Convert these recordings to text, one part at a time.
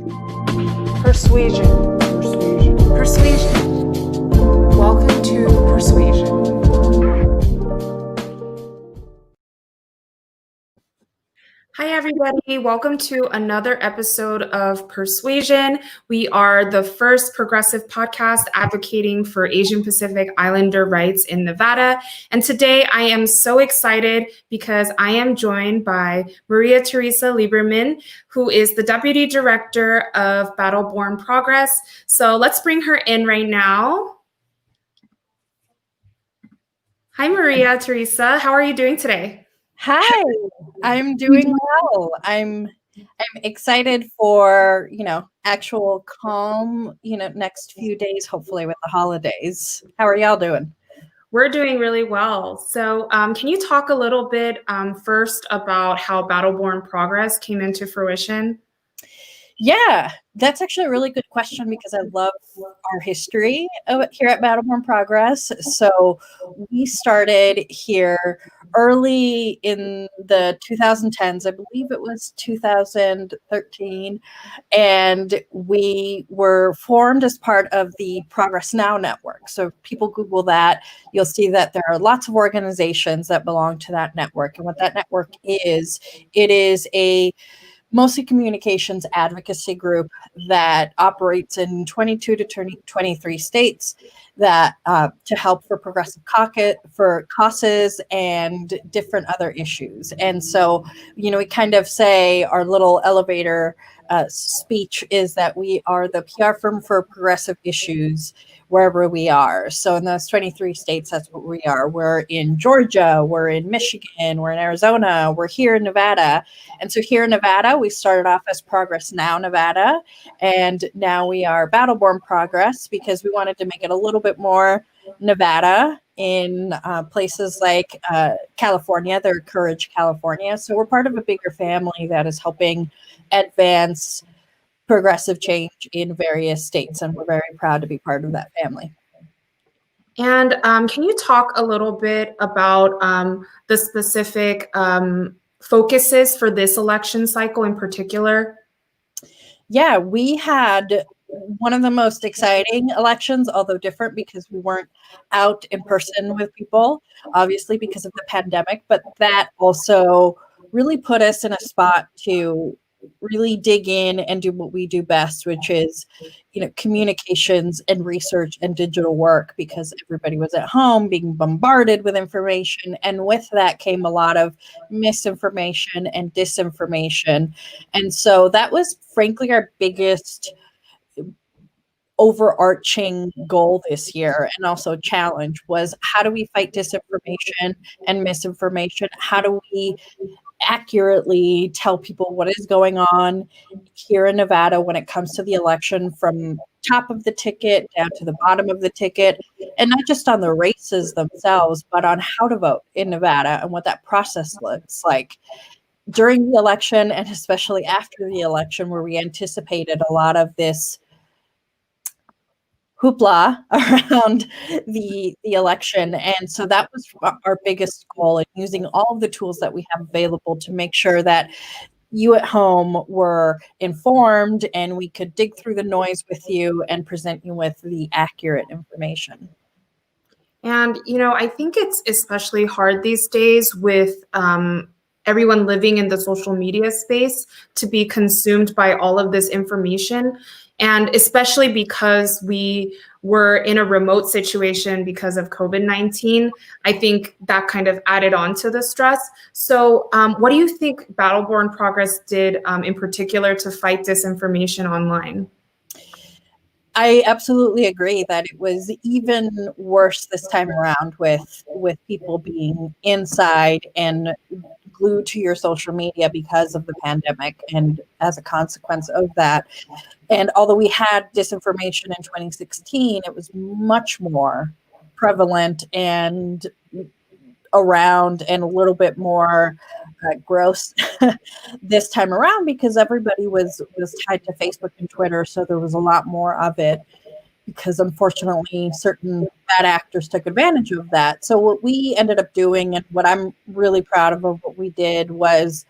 Persuasion. Persuasion. Welcome to Persuasion. Hi, everybody. Welcome to another episode of Persuasion. We are the first progressive podcast advocating for Asian Pacific Islander rights in Nevada. And today I am so excited because I am joined by Maria Teresa Lieberman, who is the Deputy Director of Battle-Born Progress. So let's bring her in right now. Hi, Maria Teresa. How are you doing today? Hi, I'm doing well. I'm excited for, actual calm, next few days, hopefully with the holidays. How are y'all doing? We're doing really well. So can you talk a little bit first about how Battle-Born Progress came into fruition? Yeah, that's actually a really good question because I love our history here at Battle-Born Progress. So we started here early in the 2010s. I believe it was 2013. And we were formed as part of the Progress Now network. So if people Google that, you'll see that there are lots of organizations that belong to that network. And what that network is, it is a mostly communications advocacy group that operates in 22 to 23 states that to help for progressive causes and different other issues. And so, we kind of say our little elevator speech is that we are the PR firm for progressive issues wherever we are. So in those 23 states, that's what we are. We're in Georgia, we're in Michigan, we're in Arizona, we're here in Nevada. And so here in Nevada, we started off as Progress Now Nevada, and now we are Battle-Born Progress because we wanted to make it a little bit more Nevada in places like California, their Courage, California. So we're part of a bigger family that is helping advance progressive change in various states, and we're very proud to be part of that family. And can you talk a little bit about the specific focuses for this election cycle in particular? Yeah, we had one of the most exciting elections, although different because we weren't out in person with people, obviously because of the pandemic, but that also really put us in a spot to really dig in and do what we do best, which is, communications and research and digital work, because everybody was at home being bombarded with information. And with that came a lot of misinformation and disinformation. And so that was frankly our biggest overarching goal this year, and also challenge, was how do we fight disinformation and misinformation? How do we accurately tell people what is going on here in Nevada when it comes to the election, from top of the ticket down to the bottom of the ticket, and not just on the races themselves, but on how to vote in Nevada and what that process looks like during the election, and especially after the election, where we anticipated a lot of this hoopla around the election. And so that was our biggest goal, in using all of the tools that we have available to make sure that you at home were informed and we could dig through the noise with you and present you with the accurate information. And, I think it's especially hard these days with everyone living in the social media space to be consumed by all of this information. And especially because we were in a remote situation because of COVID-19, I think that kind of added on to the stress. So what do you think Battle-Born Progress did in particular to fight disinformation online? I absolutely agree that it was even worse this time around with people being inside and glued to your social media because of the pandemic and as a consequence of that. And although we had disinformation in 2016, it was much more prevalent and around and a little bit more gross this time around, because everybody was tied to Facebook and Twitter. So there was a lot more of it, because unfortunately certain bad actors took advantage of that. So what we ended up doing, and what I'm really proud of what we did, was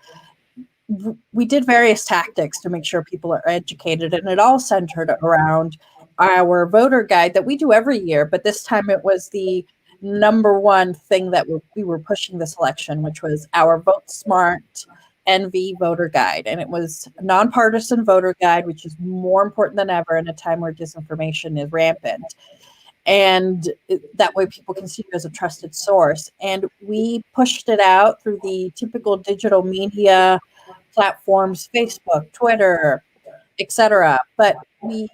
we did various tactics to make sure people are educated, and it all centered around our voter guide that we do every year. But this time it was the number one thing that we were pushing this election, which was our Vote Smart NV voter guide. And it was a nonpartisan voter guide, which is more important than ever in a time where disinformation is rampant. And that way people can see you as a trusted source. And we pushed it out through the typical digital media platforms, Facebook, Twitter, etc. But we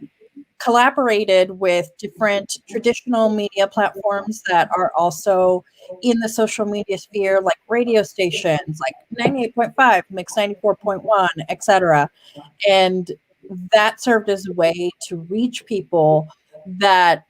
collaborated with different traditional media platforms that are also in the social media sphere, like radio stations, like 98.5, Mix 94.1, etc. And that served as a way to reach people that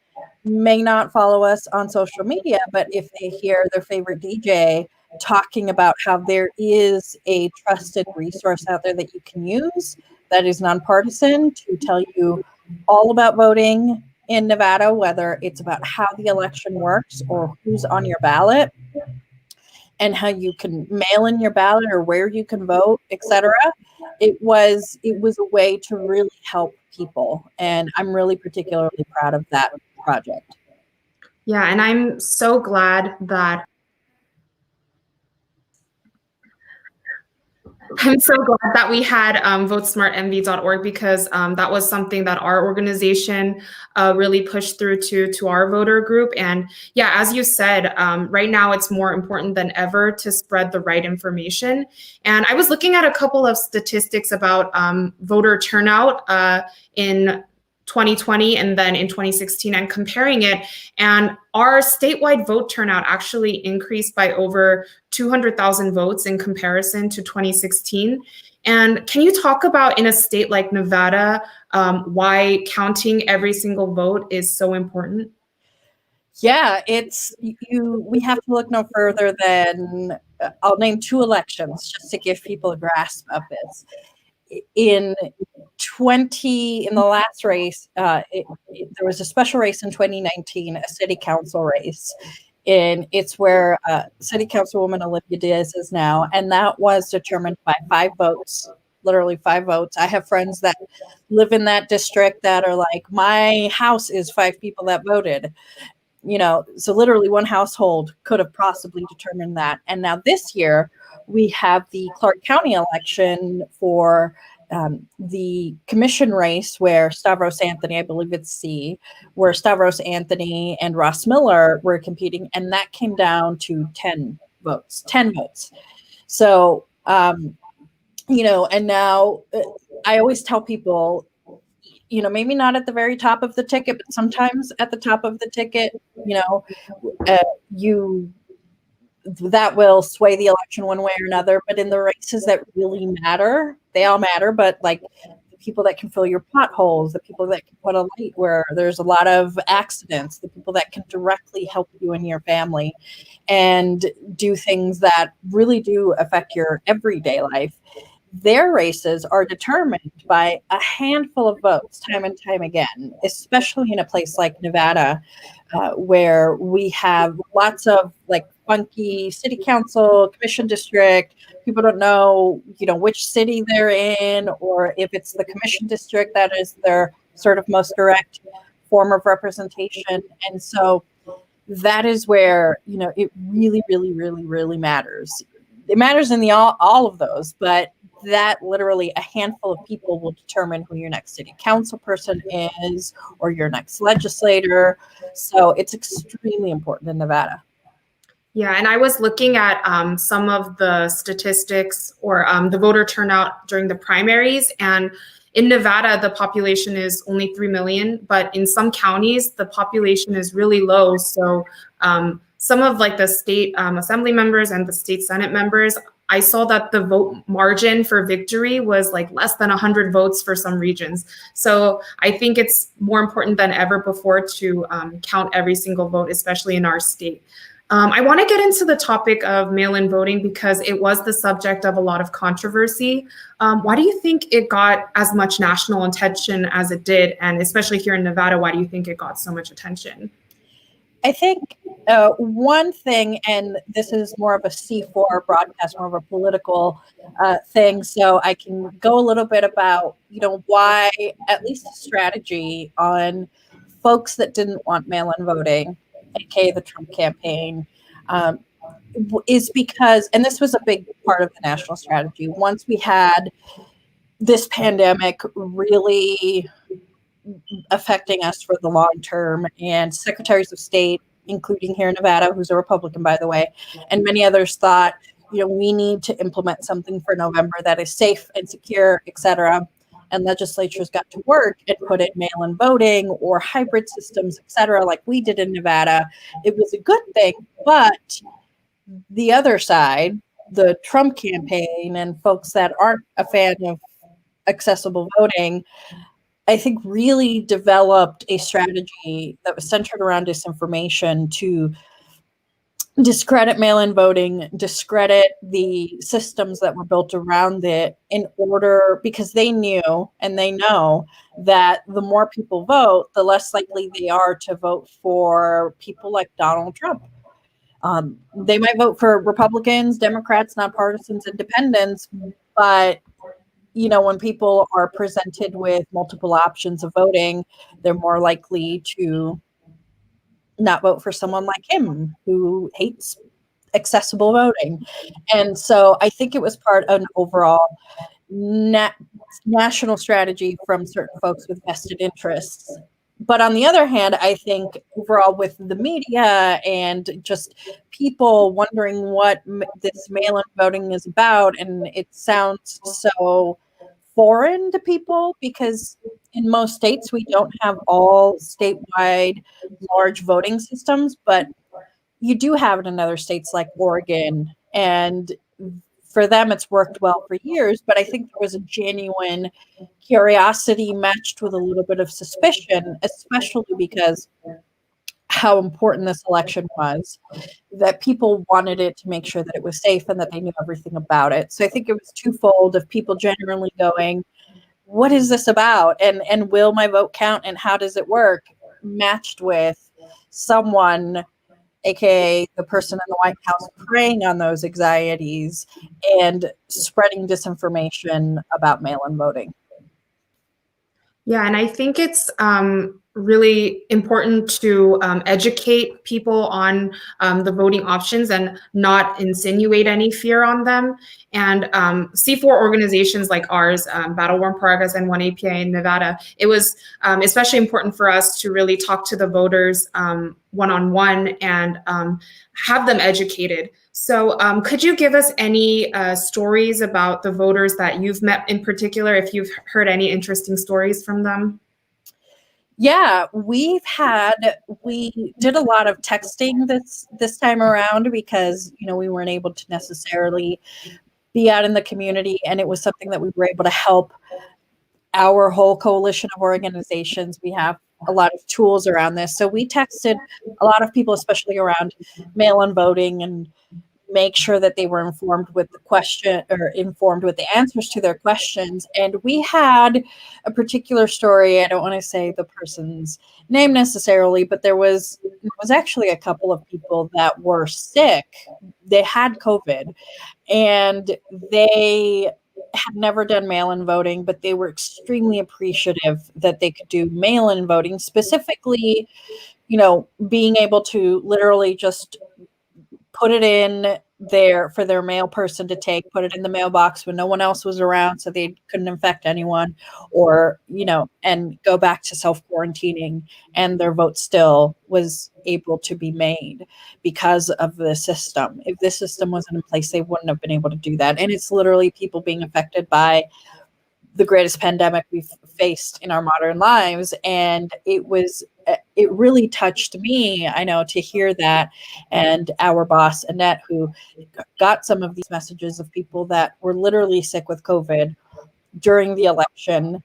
may not follow us on social media, but if they hear their favorite DJ talking about how there is a trusted resource out there that you can use that is nonpartisan to tell you all about voting in Nevada, whether it's about how the election works or who's on your ballot and how you can mail in your ballot or where you can vote, etc. It was a way to really help people, and I'm really particularly proud of that project. Yeah, and I'm so glad that we had votesmartnv.org, because that was something that our organization really pushed through to our voter group. And yeah, as you said, right now it's more important than ever to spread the right information. And I was looking at a couple of statistics about voter turnout in 2020 and then in 2016 and comparing it. And our statewide vote turnout actually increased by over 200,000 votes in comparison to 2016. And can you talk about, in a state like Nevada, why counting every single vote is so important? Yeah, we have to look no further than, I'll name two elections just to give people a grasp of this. In the last race, there was a special race in 2019, a city council race. And it's where City Councilwoman Olivia Diaz is now. And that was determined by 5 votes, literally 5 votes. I have friends that live in that district that are like, my house is 5 people that voted. So literally one household could have possibly determined that. And now this year, we have the Clark County election for the commission race where Stavros Anthony, I believe it's C, where Stavros Anthony and Ross Miller were competing, and that came down to 10 votes. So, and now I always tell people, maybe not at the very top of the ticket, but sometimes at the top of the ticket, that will sway the election one way or another. But in the races that really matter, they all matter, but like the people that can fill your potholes, the people that can put a light where there's a lot of accidents, the people that can directly help you and your family and do things that really do affect your everyday life, their races are determined by a handful of votes time and time again, especially in a place like Nevada, where we have lots of like funky city council, commission district. People don't know, which city they're in, or if it's the commission district that is their sort of most direct form of representation. And so that is where, it really, really, really, really matters. It matters in all of those, but that literally a handful of people will determine who your next city council person is or your next legislator. So it's extremely important in Nevada. Yeah, and I was looking at some of the statistics or the voter turnout during the primaries. And in Nevada, the population is only 3 million, but in some counties, the population is really low. So some of like the state assembly members and the state Senate members, I saw that the vote margin for victory was like less than 100 votes for some regions. So I think it's more important than ever before to count every single vote, especially in our state. I want to get into the topic of mail-in voting because it was the subject of a lot of controversy. Why do you think it got as much national attention as it did? And especially here in Nevada, why do you think it got so much attention? I think one thing, and this is more of a C4 broadcast, more of a political thing, so I can go a little bit about, why at least a strategy on folks that didn't want mail-in voting, aka the Trump campaign, um, is because, and this was a big part of the national strategy, once we had this pandemic really affecting us for the long term, and secretaries of state, including here in Nevada, who's a Republican, by the way, and many others thought, we need to implement something for November that is safe and secure, etc. And legislatures got to work and put in mail-in voting or hybrid systems, etc., like we did in Nevada. It was a good thing, but the other side, the Trump campaign and folks that aren't a fan of accessible voting, I think really developed a strategy that was centered around disinformation to discredit mail-in voting, discredit the systems that were built around it, in order, because they knew and they know that the more people vote, the less likely they are to vote for people like Donald Trump. They might vote for Republicans, Democrats, nonpartisans, independents, but when people are presented with multiple options of voting, they're more likely to not vote for someone like him who hates accessible voting. And so I think it was part of an overall national strategy from certain folks with vested interests. But on the other hand, I think overall with the media and just people wondering what this mail-in voting is about, and it sounds so foreign to people because in most states we don't have all statewide large voting systems, but you do have it in other states like Oregon, and for them it's worked well for years. But I think there was a genuine curiosity matched with a little bit of suspicion, especially because how important this election was, that people wanted it to make sure that it was safe and that they knew everything about it. So I think it was twofold of people genuinely going, what is this about? And will my vote count? And how does it work? Matched with someone, aka the person in the White House, preying on those anxieties and spreading disinformation about mail-in voting. Yeah, and I think it's really important to educate people on the voting options and not insinuate any fear on them. And C4 organizations like ours, Battle Worn Progress and One API in Nevada, it was especially important for us to really talk to the voters one-on-one and have them educated. So could you give us any stories about the voters that you've met in particular, if you've heard any interesting stories from them? Yeah, we did a lot of texting this time around because, we weren't able to necessarily be out in the community, and it was something that we were able to help our whole coalition of organizations. We have a lot of tools around this. So we texted a lot of people, especially around mail-in voting, and make sure that they were informed with the answers to their questions. And we had a particular story. I don't want to say the person's name necessarily, but there was actually a couple of people that were sick. They had COVID and they had never done mail-in voting, but they were extremely appreciative that they could do mail-in voting, specifically, being able to literally just put it in there for their mail person to take, put it in the mailbox when no one else was around so they couldn't infect anyone, or, and go back to self-quarantining, and their vote still was able to be made because of the system. If this system wasn't in place, they wouldn't have been able to do that. And it's literally people being affected by the greatest pandemic we've faced in our modern lives. And it really touched me, I know, to hear that. And our boss, Annette, who got some of these messages of people that were literally sick with COVID during the election,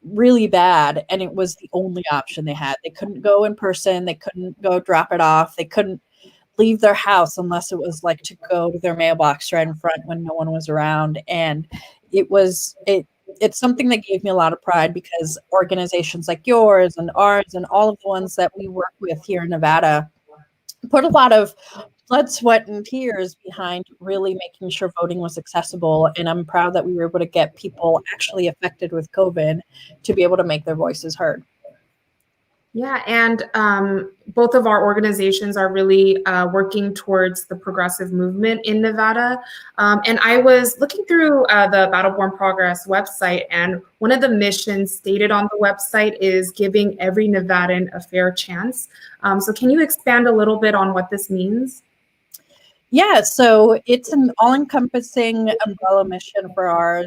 really bad. And it was the only option they had. They couldn't go in person. They couldn't go drop it off. They couldn't leave their house unless it was like to go to their mailbox right in front when no one was around. And it's something that gave me a lot of pride, because organizations like yours and ours and all of the ones that we work with here in Nevada put a lot of blood, sweat, and tears behind really making sure voting was accessible. And I'm proud that we were able to get people actually affected with COVID to be able to make their voices heard. Yeah, and both of our organizations are really working towards the progressive movement in Nevada. And I was looking through the Battle Born Progress website, and one of the missions stated on the website is giving every Nevadan a fair chance. So can you expand a little bit on what this means? Yeah, so it's an all-encompassing umbrella mission for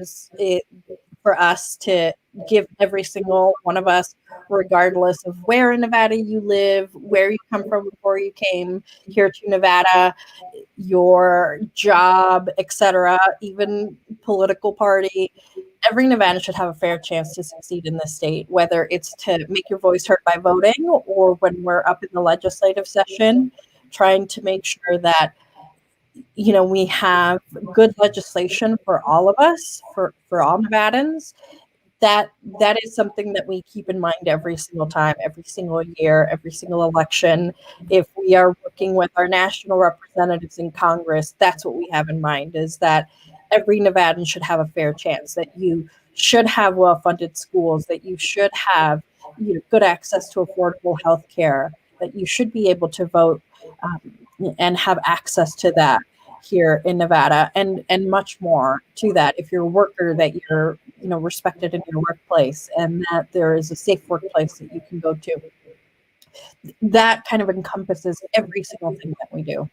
for us to give every single one of us, regardless of where in Nevada you live, where you come from before you came here to Nevada, your job, etc., even political party. Every Nevadan should have a fair chance to succeed in this state, whether it's to make your voice heard by voting or when we're up in the legislative session, trying to make sure that we have good legislation for all of us, for all Nevadans. That is something that we keep in mind every single time, every single year, every single election. If we are working with our national representatives in Congress, that's what we have in mind, is that every Nevadan should have a fair chance, that you should have well-funded schools, that you should have good access to affordable health care, that you should be able to vote and have access to that here in Nevada, and much more to that. If you're a worker, that you're respected in your workplace, and that there is a safe workplace that you can go to. That kind of encompasses every single thing that we do.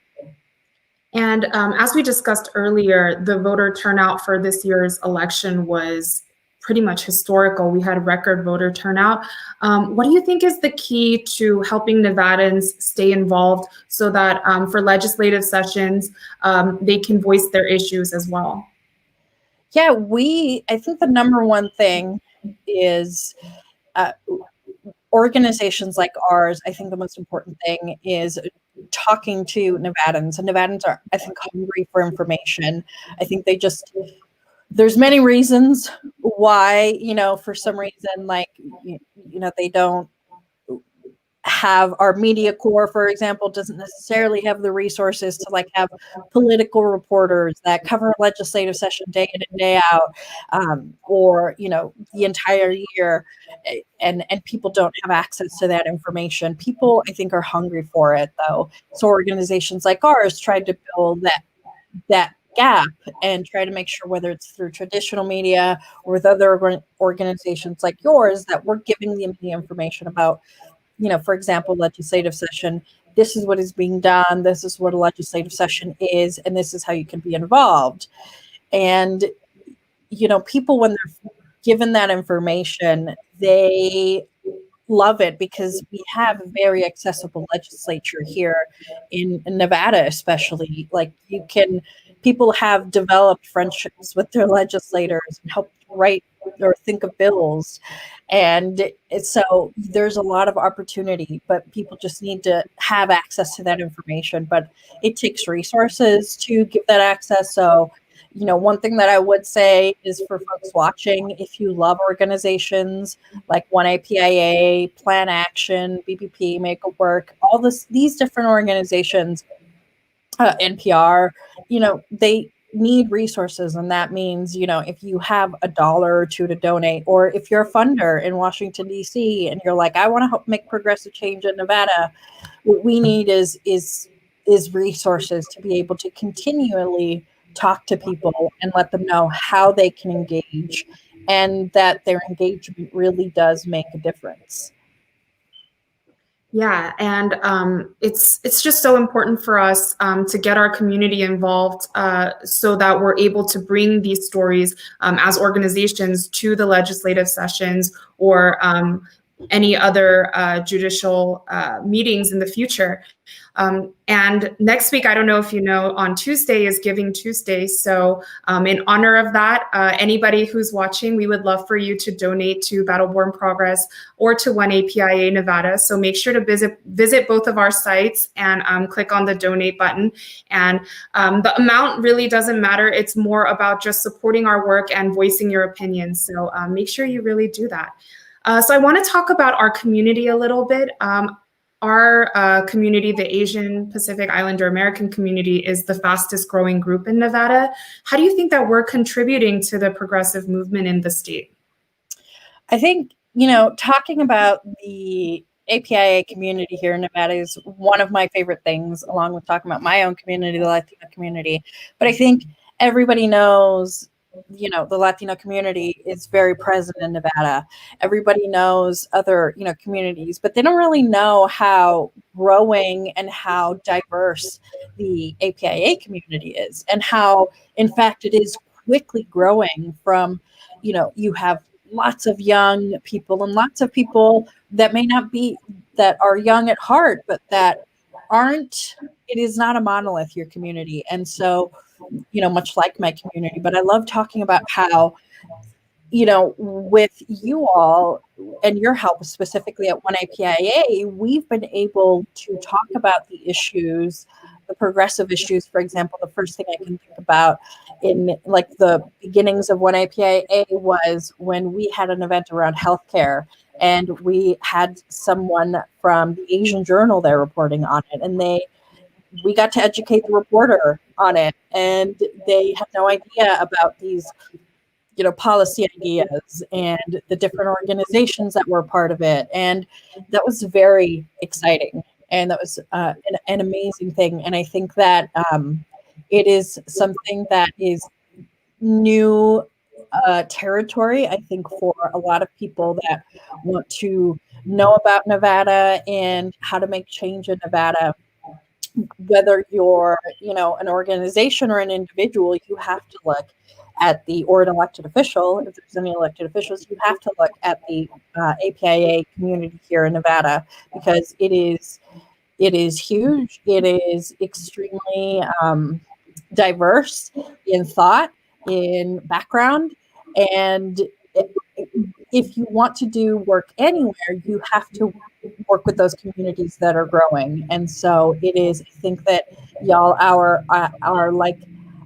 And as we discussed earlier, the voter turnout for this year's election was pretty much historical. We had record voter turnout. What do you think is the key to helping Nevadans stay involved so that for legislative sessions, they can voice their issues as well? Yeah, I think the number one thing is organizations like ours. I think the most important thing is talking to Nevadans. And Nevadans are, I think, hungry for information. I think there's many reasons why, for some reason, like, they don't have our media corps, for example, doesn't necessarily have the resources to have political reporters that cover legislative session day in and day out, or the entire year, and people don't have access to that information. People, I think, are hungry for it, though. So organizations like ours tried to build that gap and try to make sure, whether it's through traditional media or with other organizations like yours, that we're giving them the information about, for example, legislative session. This is what is being done. This is what a legislative session is, and this is how you can be involved. And, people, when they're given that information, they love it, because we have a very accessible legislature here in Nevada, especially. People have developed friendships with their legislators and helped write or think of bills. And so there's a lot of opportunity, but people just need to have access to that information. But it takes resources to give that access. So, one thing that I would say is, for folks watching, if you love organizations like 1APIA, Plan Action, BPP, Make It Work, these different organizations, NPR, they need resources. And that means, if you have $1 or $2 to donate, or if you're a funder in Washington, D.C., and you're like, I want to help make progressive change in Nevada, what we need is resources to be able to continually talk to people and let them know how they can engage, and that their engagement really does make a difference. Yeah, and it's just so important for us to get our community involved so that we're able to bring these stories as organizations to the legislative sessions or any other judicial meetings in the future. And next week, I don't know if you know, on Tuesday is Giving Tuesday. So in honor of that, anybody who's watching, we would love for you to donate to Battle Born Progress or to 1APIA Nevada. So make sure to visit both of our sites and click on the donate button. And the amount really doesn't matter. It's more about just supporting our work and voicing your opinions. So make sure you really do that. So I want to talk about our community a little bit. our community, the Asian Pacific Islander American community, is the fastest growing group in Nevada. How do you think that we're contributing to the progressive movement in the state? I think, talking about the APIA community here in Nevada is one of my favorite things, along with talking about my own community, the Latino community. But I think everybody knows, the Latino community is very present in Nevada. Everybody knows other, communities, but they don't really know how growing and how diverse the APIA community is, and how, in fact, it is quickly growing from, you have lots of young people and lots of people that may not be, that are young at heart, but that aren't, it is not a monolith, your community. And so, much like my community, but I love talking about how, with you all and your help specifically at One APIA, we've been able to talk about the issues, the progressive issues. For example, the first thing I can think about in like the beginnings of One APIA was when we had an event around healthcare, and we had someone from the Asian Journal there reporting on it, and we got to educate the reporter on it, and they had no idea about these policy ideas and the different organizations that were part of it. And that was very exciting. And that was an amazing thing. And I think that it is something that is new territory, I think, for a lot of people that want to know about Nevada and how to make change in Nevada. Whether you're, an organization or an individual, you have to look at or an elected official. If there's any elected officials, you have to look at the APIA community here in Nevada, because it is huge. It is extremely diverse in thought, in background, and if you want to do work anywhere, you have to work with those communities that are growing. And so it is, I think that y'all are like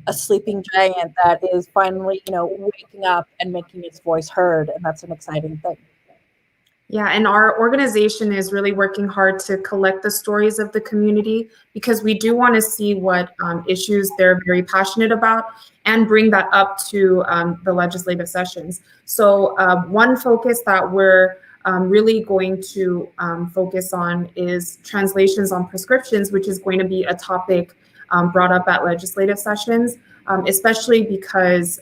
a sleeping giant that is finally, waking up and making its voice heard. And that's an exciting thing. Yeah, and our organization is really working hard to collect the stories of the community, because we do want to see what issues they're very passionate about and bring that up to the legislative sessions. So one focus that we're really going to focus on is translations on prescriptions, which is going to be a topic brought up at legislative sessions, especially because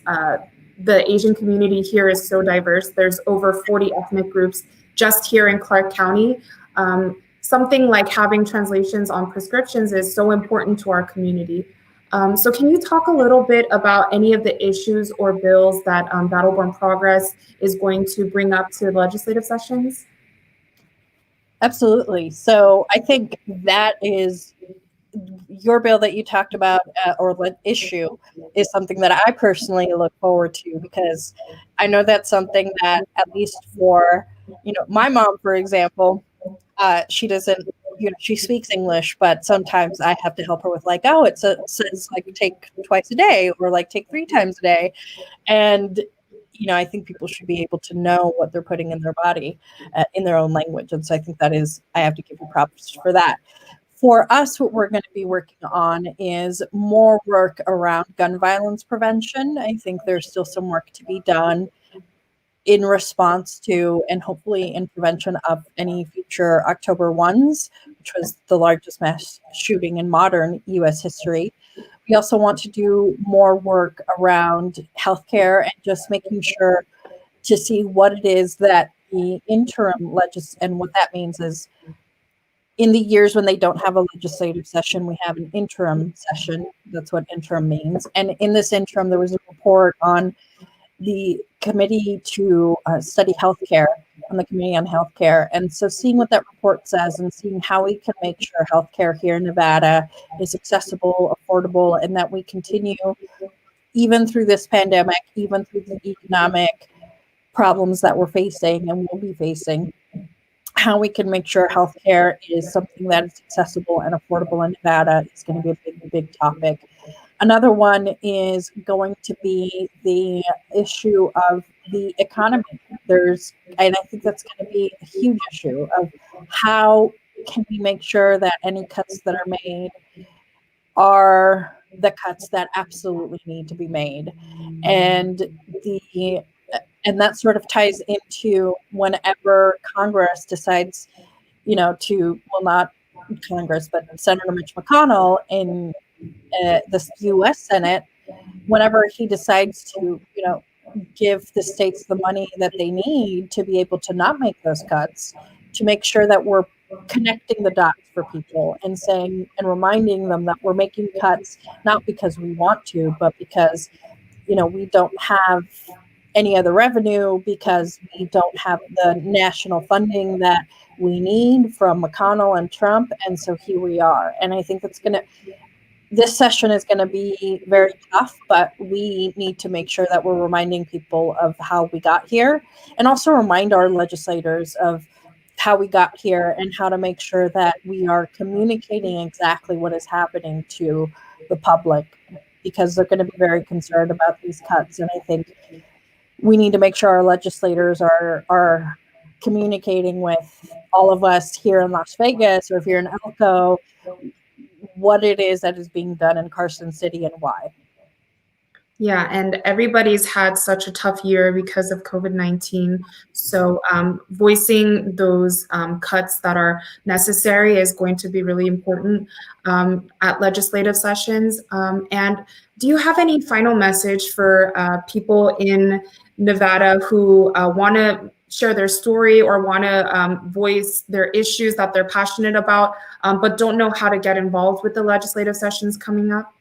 the Asian community here is so diverse. There's over 40 ethnic groups just here in Clark County. Something like having translations on prescriptions is so important to our community. So can you talk a little bit about any of the issues or bills that Battleborn Progress is going to bring up to legislative sessions? Absolutely. So I think that is your bill that you talked about, or the issue, is something that I personally look forward to, because I know that's something that, at least for, my mom, for example, she doesn't, she speaks English, but sometimes I have to help her with like, oh, it says like take twice a day, or like take 3 times a day. And, I think people should be able to know what they're putting in their body in their own language. And so I think I have to give you props for that. For us, what we're going to be working on is more work around gun violence prevention. I think there's still some work to be done in response to, and hopefully in prevention of, any future October 1s, which was the largest mass shooting in modern U.S. history. We also want to do more work around healthcare and just making sure to see what it is that the interim and what that means is, in the years when they don't have a legislative session, we have an interim session. That's what interim means. And in this interim, there was a report on the committee to study healthcare, on the Committee on Healthcare. And so seeing what that report says and seeing how we can make sure healthcare here in Nevada is accessible, affordable, and that we continue, even through this pandemic, even through the economic problems that we're facing and will be facing, how we can make sure healthcare is something that is accessible and affordable in Nevada is going to be a big, big topic. Another one is going to be the issue of the economy. And I think that's going to be a huge issue of how can we make sure that any cuts that are made are the cuts that absolutely need to be made? And that sort of ties into whenever Congress decides, not Congress, but Senator Mitch McConnell in the U.S. Senate, whenever he decides to, give the states the money that they need to be able to not make those cuts, to make sure that we're connecting the dots for people and saying and reminding them that we're making cuts not because we want to, but because we don't have any other revenue, because we don't have the national funding that we need from McConnell and Trump. And so here we are. And I think this session is going to be very tough, but we need to make sure that we're reminding people of how we got here, and also remind our legislators of how we got here and how to make sure that we are communicating exactly what is happening to the public, because they're going to be very concerned about these cuts. And I think we need to make sure our legislators are communicating with all of us here in Las Vegas, or if you're in Elko, what it is that is being done in Carson City and why. Yeah, and everybody's had such a tough year because of COVID-19. So voicing those cuts that are necessary is going to be really important at legislative sessions. And do you have any final message for people in Nevada who want to share their story or want to voice their issues that they're passionate about, but don't know how to get involved with the legislative sessions coming up?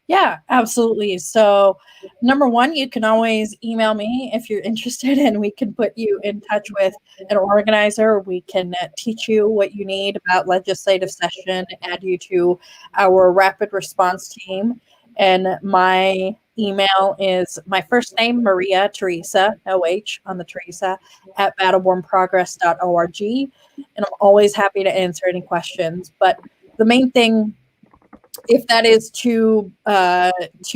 Yeah, absolutely. So, number one, you can always email me if you're interested, and we can put you in touch with an organizer. We can teach you what you need about legislative session, add you to our rapid response team. And my email is my first name, Maria Teresa, OH on the Teresa, at battlebornprogress.org. And I'm always happy to answer any questions. But the main thing, if that is too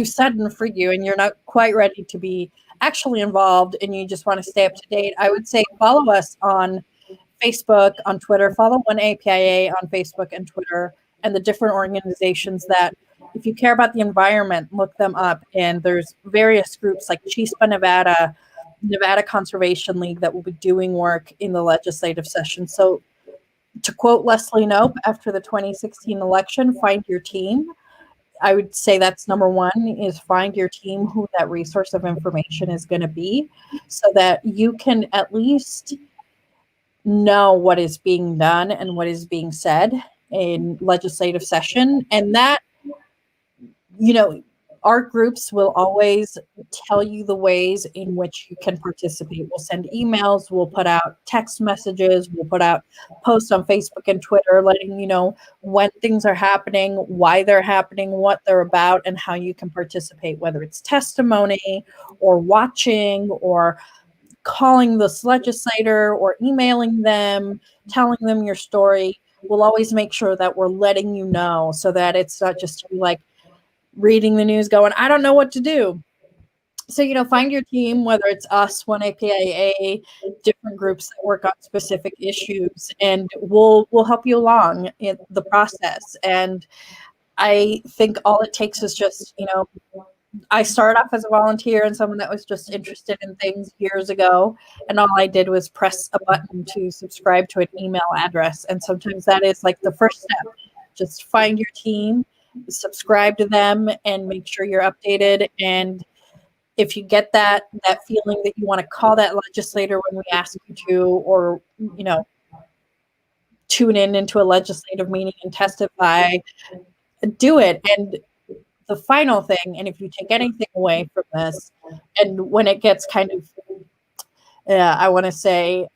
sudden for you and you're not quite ready to be actually involved and you just want to stay up to date, I would say follow us on Facebook, on Twitter. Follow One APIA on Facebook and Twitter, and the different organizations that, if you care about the environment, look them up. And there's various groups like Chispa Nevada, Nevada Conservation League, that will be doing work in the legislative session. So, to quote Leslie Knope after the 2016 election, find your team. I would say that's number one, is find your team, who that resource of information is going to be, so that you can at least know what is being done and what is being said in legislative session. And that, our groups will always tell you the ways in which you can participate. We'll send emails, we'll put out text messages, we'll put out posts on Facebook and Twitter letting you know when things are happening, why they're happening, what they're about, and how you can participate, whether it's testimony or watching or calling this legislator or emailing them, telling them your story. We'll always make sure that we're letting you know, so that it's not just like reading the news going, I don't know what to do. So, find your team, whether it's us, One APIA, different groups that work on specific issues, and we'll help you along in the process. And I think all it takes is just, I started off as a volunteer and someone that was just interested in things years ago, and all I did was press a button to subscribe to an email address. And sometimes that is like the first step. Just find your team, subscribe to them, and make sure you're updated. And if you get that feeling that you want to call that legislator when we ask you to, or tune into a legislative meeting and testify, do it. And the final thing, and if you take anything away from this, and when it gets kind of I want to say,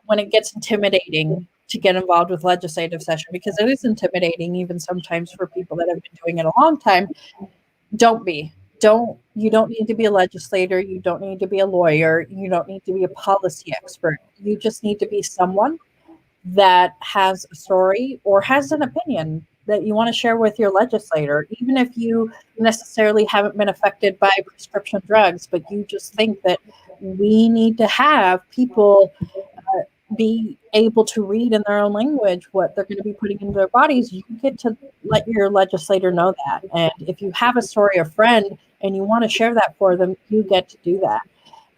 when it gets intimidating to get involved with legislative session, because it is intimidating even sometimes for people that have been doing it a long time, you don't need to be a legislator, you don't need to be a lawyer, you don't need to be a policy expert. You just need to be someone that has a story or has an opinion that you want to share with your legislator, even if you necessarily haven't been affected by prescription drugs, but you just think that we need to have people be able to read in their own language what they're going to be putting into their bodies, you get to let your legislator know that. And if you have a story or friend and you want to share that for them, you get to do that.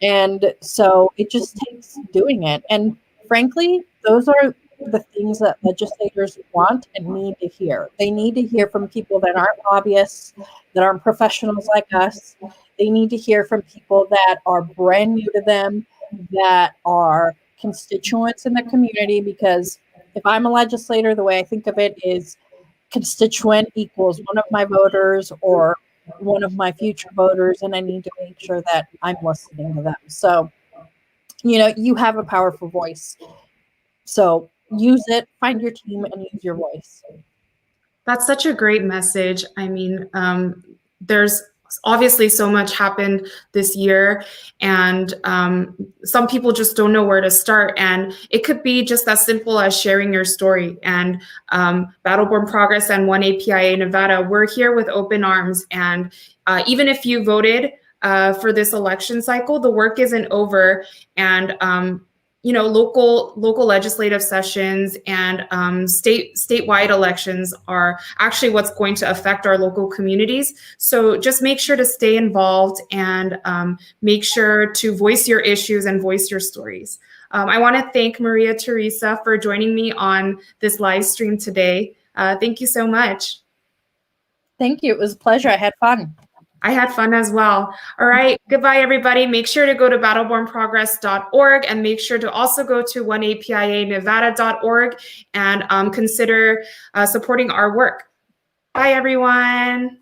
And so it just takes doing it. And frankly, those are the things that legislators want and need to hear. They need to hear from people that aren't lobbyists, that aren't professionals like us. They need to hear from people that are brand new to them, that are constituents in the community, because if I'm a legislator, the way I think of it is constituent equals one of my voters or one of my future voters, and I need to make sure that I'm listening to them. So, you have a powerful voice. So use it, find your team, and use your voice. That's such a great message. I mean, there's obviously so much happened this year, and some people just don't know where to start. And it could be just as simple as sharing your story. And Battleborn Progress and One APIA Nevada, we're here with open arms. And even if you voted for this election cycle, the work isn't over. And local legislative sessions and statewide elections are actually what's going to affect our local communities. So just make sure to stay involved and make sure to voice your issues and voice your stories. I want to thank Maria Teresa for joining me on this live stream today. Thank you so much. Thank you. It was a pleasure. I had fun. I had fun as well. All right. Goodbye, everybody. Make sure to go to battlebornprogress.org and make sure to also go to oneapianevada.org and consider supporting our work. Bye, everyone.